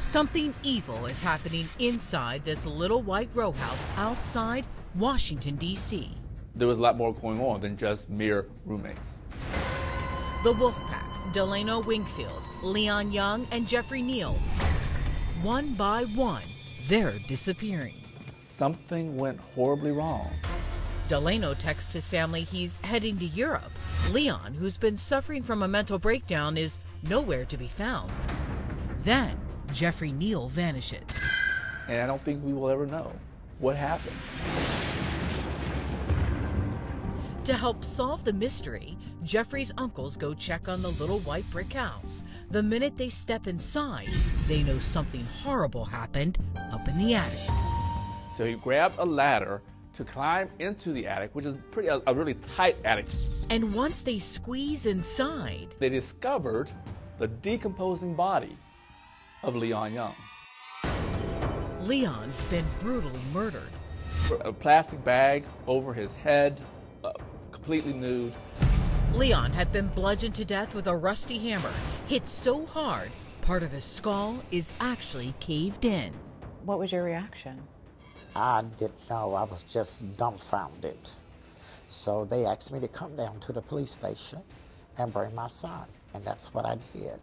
Something evil is happening inside this little white row house outside Washington, D.C. There was a lot more going on than just mere roommates. The wolfpack, Delano Wingfield, Leon Young, and Jeffrey Neal. One by one, they're disappearing. Something went horribly wrong. Delano texts his family he's heading to Europe. Leon, who's been suffering from a mental breakdown, is nowhere to be found. Then, Jeffrey Neal vanishes. And I don't think we will ever know what happened. To help solve the mystery, Jeffrey's uncles go check on the little white brick house. The minute they step inside, they know something horrible happened up in the attic. So he grabbed a ladder to climb into the attic, which is a really tight attic. And once they squeeze inside, they discovered the decomposing body of Leon Young. Leon's been brutally murdered. A plastic bag over his head, completely nude. Leon had been bludgeoned to death with a rusty hammer, hit so hard, part of his skull is actually caved in. What was your reaction? I didn't know. I was just dumbfounded. So they asked me to come down to the police station and bring my son, and that's what I did.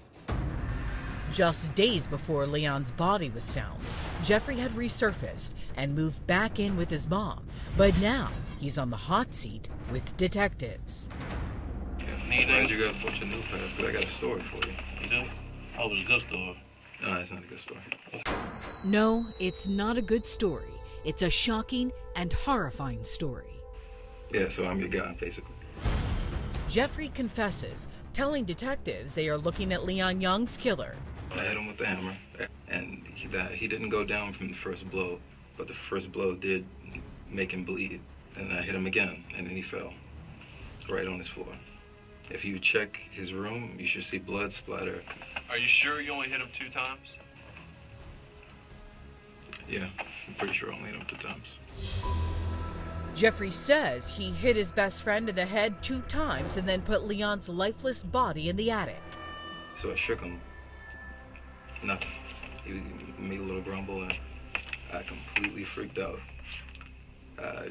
Just days before Leon's body was found, Jeffrey had resurfaced and moved back in with his mom. But now he's on the hot seat with detectives. I'm glad you got to put your new past, because I got a story for you. You do? Oh, it was a good story. No, it's not a good story. No, it's not a good story. It's a shocking and horrifying story. Yeah, so I'm your guy, basically. Jeffrey confesses, telling detectives they are looking at Leon Young's killer. I hit him with the hammer, and he didn't go down from the first blow, but the first blow did make him bleed. And I hit him again, and then he fell right on his floor. If you check his room, you should see blood splatter. Are you sure you only hit him 2 times? Yeah, I'm pretty sure I only hit him 2 times. Jeffrey says he hit his best friend in the head 2 times and then put Leon's lifeless body in the attic. So I shook him. Nothing. He made a little grumble, and I completely freaked out. I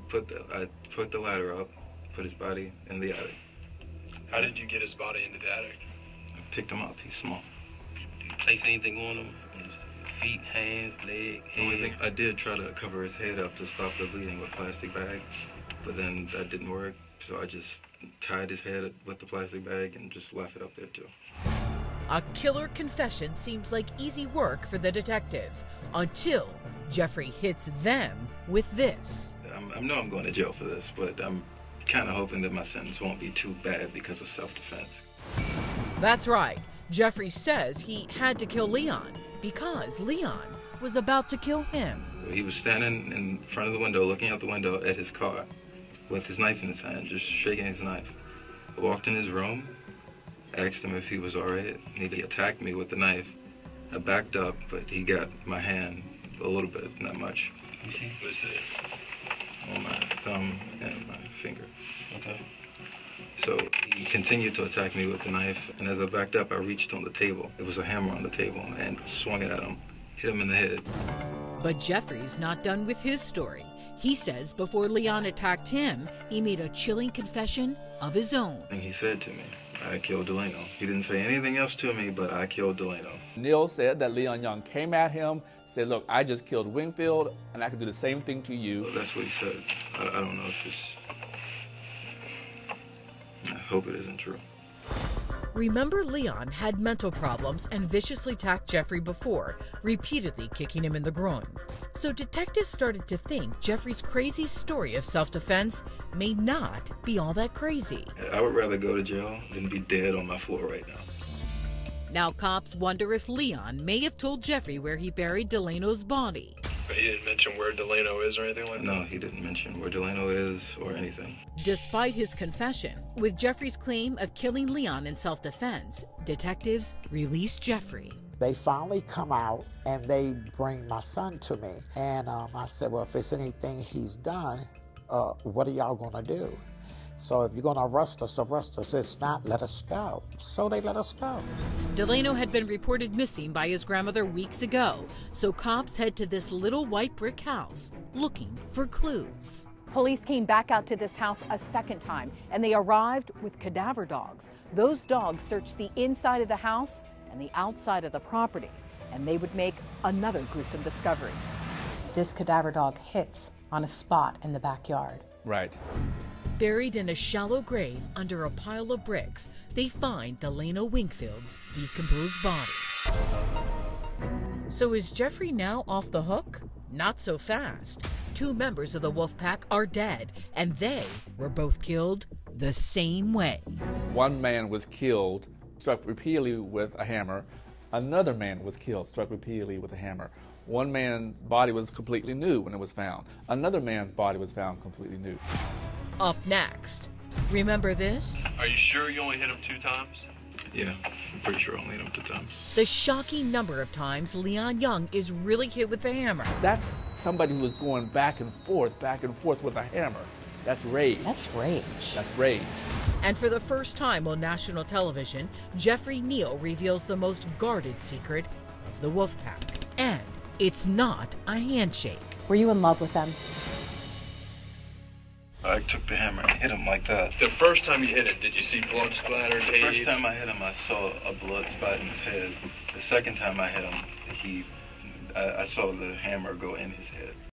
put the ladder up, put his body in the attic. How did you get his body into the attic? I picked him up. He's small. Did you place anything on him? His feet, hands, leg, The only thing I did try to cover his head up to stop the bleeding with a plastic bag, but then that didn't work. So I just tied his head with the plastic bag and just left it up there too. A killer confession seems like easy work for the detectives until Jeffrey hits them with this. I know I'm going to jail for this, but I'm kind of hoping that my sentence won't be too bad because of self-defense. That's right. Jeffrey says he had to kill Leon because Leon was about to kill him. He was standing in front of the window, looking out the window at his car with his knife in his hand, just shaking his knife. I walked in his room, asked him if he was all right. He attacked me with the knife. I backed up, but he got my hand a little bit, not much. You see? Let's see. On my thumb and my finger. Okay. So he continued to attack me with the knife, and as I backed up, I reached on the table. It was a hammer on the table, and swung it at him, hit him in the head. But Jeffrey's not done with his story. He says before Leon attacked him, he made a chilling confession of his own. And he said to me, I killed Delano. He didn't say anything else to me, but I killed Delano. Neal said that Leon Young came at him, said, look, I just killed Wingfield, and I can do the same thing to you. Well, that's what he said. I don't know if it's... I hope it isn't true. Remember, Leon had mental problems and viciously attacked Jeffrey before, repeatedly kicking him in the groin. So detectives started to think Jeffrey's crazy story of self-defense may not be all that crazy. I would rather go to jail than be dead on my floor right now. Now cops wonder if Leon may have told Jeffrey where he buried Delano's body. But he didn't mention where Delano is or anything like that? No, he didn't mention where Delano is or anything. Despite his confession, with Jeffrey's claim of killing Leon in self-defense, detectives release Jeffrey. They finally come out and they bring my son to me. And I said, well, if it's anything he's done, what are y'all gonna do? So if you're going to arrest us, arrest us. If not, let us go. So they let us go. Delano had been reported missing by his grandmother weeks ago, so cops head to this little white brick house looking for clues. Police came back out to this house a second time, and they arrived with cadaver dogs. Those dogs searched the inside of the house and the outside of the property, and they would make another gruesome discovery. This cadaver dog hits on a spot in the backyard. Right. Buried in a shallow grave under a pile of bricks, they find Delano Wingfield's decomposed body. So is Jeffrey now off the hook? Not so fast. 2 members of the wolfpack are dead, and they were both killed the same way. One man was killed, struck repeatedly with a hammer. Another man was killed, struck repeatedly with a hammer. One man's body was completely new when it was found. Another man's body was found completely new. Up next, remember this? Are you sure you only hit him 2 times? Yeah, I'm pretty sure I only hit him 2 times. The shocking number of times Leon Young is really hit with the hammer. That's somebody who was going back and forth with a hammer. That's rage. That's rage. That's rage. And for the first time on national television, Jeffrey Neal reveals the most guarded secret of the wolfpack. And it's not a handshake. Were you in love with them? I took the hammer and hit him like that. The first time you hit it, did you see blood splattered? The first time I hit him, I saw a blood spot in his head. The second time I hit him, I saw the hammer go in his head.